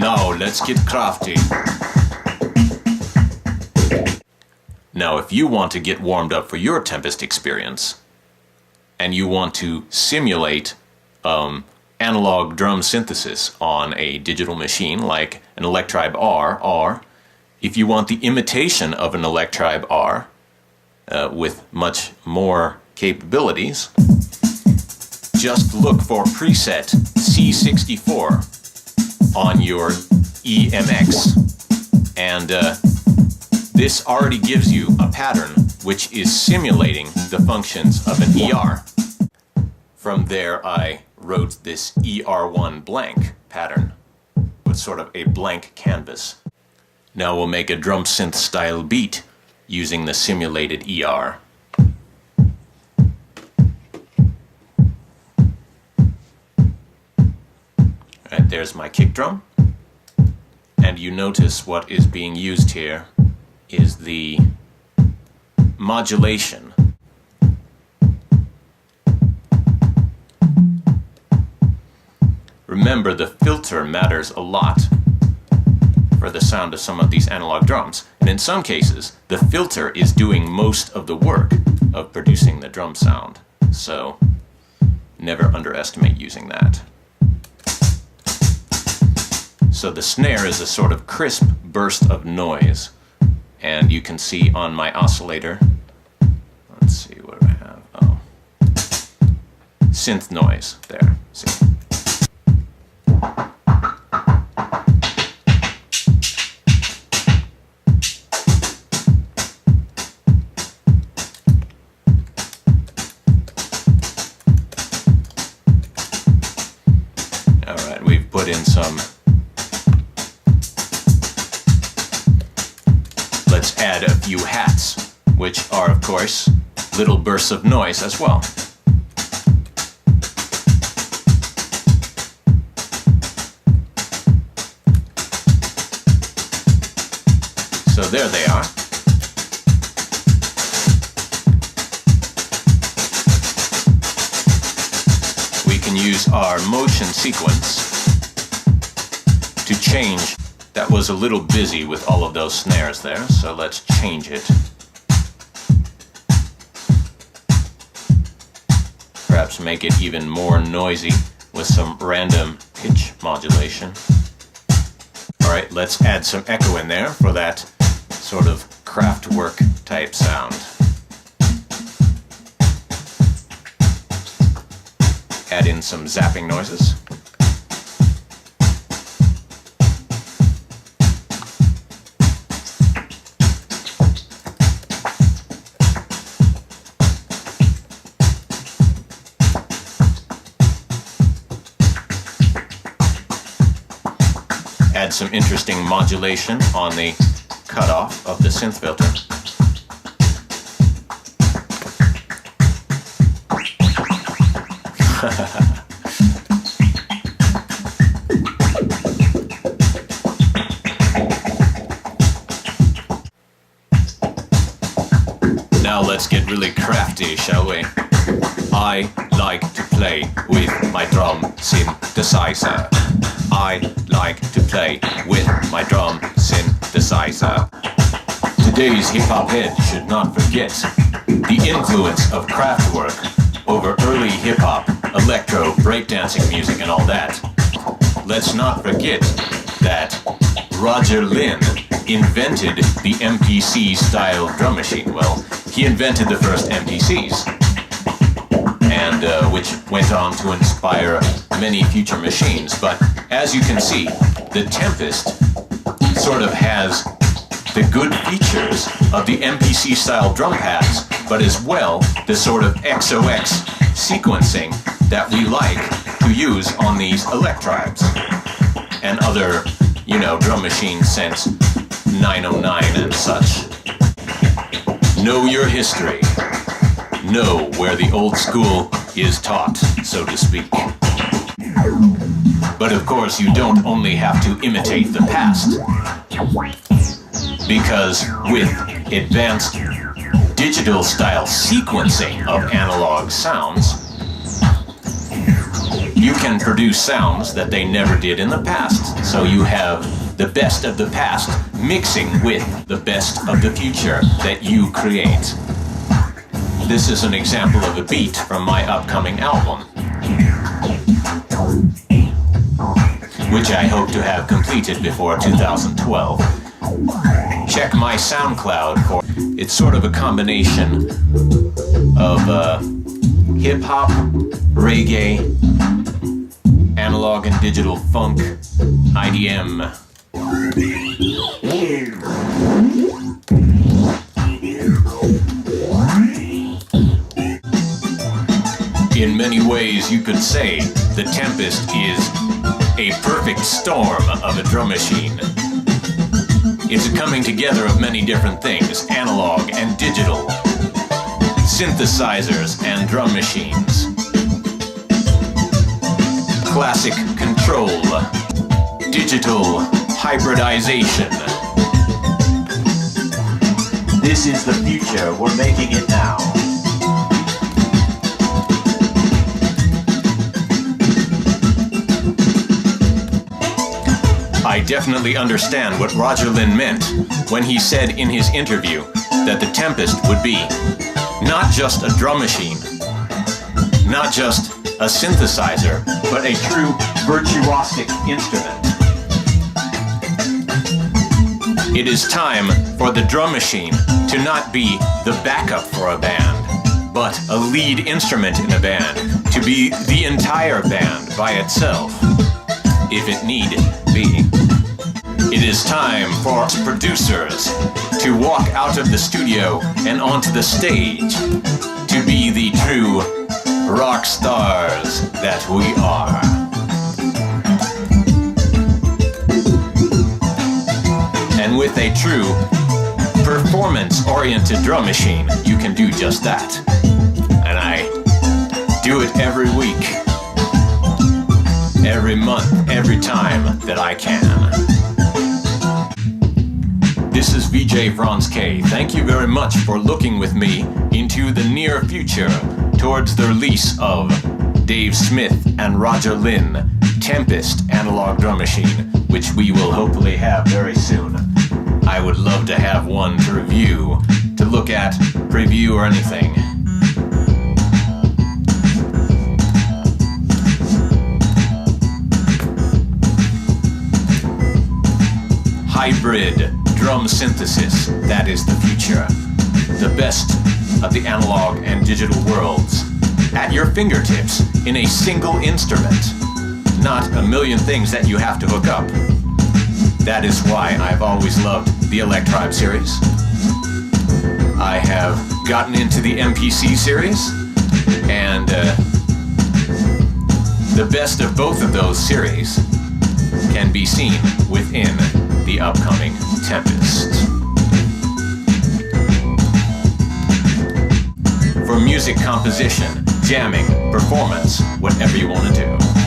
Now let's get crafty. Now if you want to get warmed up for your Tempest experience, and you want to simulate analog drum synthesis on a digital machine like an Electribe R, or if you want the imitation of an Electribe R with much more capabilities, just look for preset C64 on your EMX, and this already gives you a pattern which is simulating the functions of an ER. From there I wrote this ER1 blank pattern with sort of a blank canvas. Now we'll make a drum synth style beat using the simulated ER. Alright, there's my kick drum. And you notice what is being used here is the modulation. Remember, the filter matters a lot for the sound of some of these analog drums. And in some cases, the filter is doing most of the work of producing the drum sound. So, never underestimate using that. So the snare is a sort of crisp burst of noise. And you can see on my oscillator, let's see, what do I have? Oh, synth noise, there, see. Alright, we've put in some. Let's add a few hats, which are, of course, little bursts of noise as well. So there they are. We can use our motion sequence to change. That was a little busy with all of those snares there, so let's change it. Perhaps make it even more noisy with some random pitch modulation. Alright, let's add some echo in there for that sort of Kraftwerk type sound. Add in some zapping noises. Add some interesting modulation on the cutoff of the synth filter. Now let's get really crafty, shall we? I like to play with my drum synthesizer. I like to play with my drum synthesizer. Today's hip-hop head should not forget the influence of Kraftwerk over early hip-hop, electro, breakdancing music and all that. Let's not forget that Roger Lynn invented the MPC-style drum machine. Well, he invented the first MPCs, and which went on to inspire many future machines. But as you can see, the Tempest sort of has the good features of the MPC style drum pads, but as well the sort of XOX sequencing that we like to use on these Electribes and other, you know, drum machines since 909 and such. Know your history. Know where the old school is taught, so to speak. But of course, you don't only have to imitate the past, because with advanced digital style sequencing of analog sounds, you can produce sounds that they never did in the past. So you have the best of the past mixing with the best of the future that you create. This is an example of a beat from my upcoming album, which I hope to have completed before 2012. Check my SoundCloud for it's sort of a combination of hip-hop, reggae, analog and digital funk, IDM. In many ways, you could say the Tempest is a perfect storm of a drum machine. It's a coming together of many different things, analog and digital, synthesizers and drum machines, classic control, digital hybridization. This is the future, we're making it now. I definitely understand what Roger Lynn meant when he said in his interview that the Tempest would be not just a drum machine, not just a synthesizer, but a true virtuosic instrument. It is time for the drum machine to not be the backup for a band, but a lead instrument in a band, to be the entire band by itself, if it need be. It is time for producers to walk out of the studio and onto the stage to be the true rock stars that we are. And with a true performance-oriented drum machine, you can do just that. And I do it every week, every month, every time that I can. This is VJ Franz K. Thank you very much for looking with me into the near future towards the release of Dave Smith and Roger Lynn Tempest analog drum machine, which we will hopefully have very soon. I would love to have one to review, to look at, preview, or anything. Hybrid drum synthesis, that is the future. The best of the analog and digital worlds at your fingertips in a single instrument, not a million things that you have to hook up. That is why I've always loved the Electro series. I have gotten into the MPC series, and the best of both of those series can be seen within the upcoming Tempest. For music composition, jamming, performance, whatever you want to do.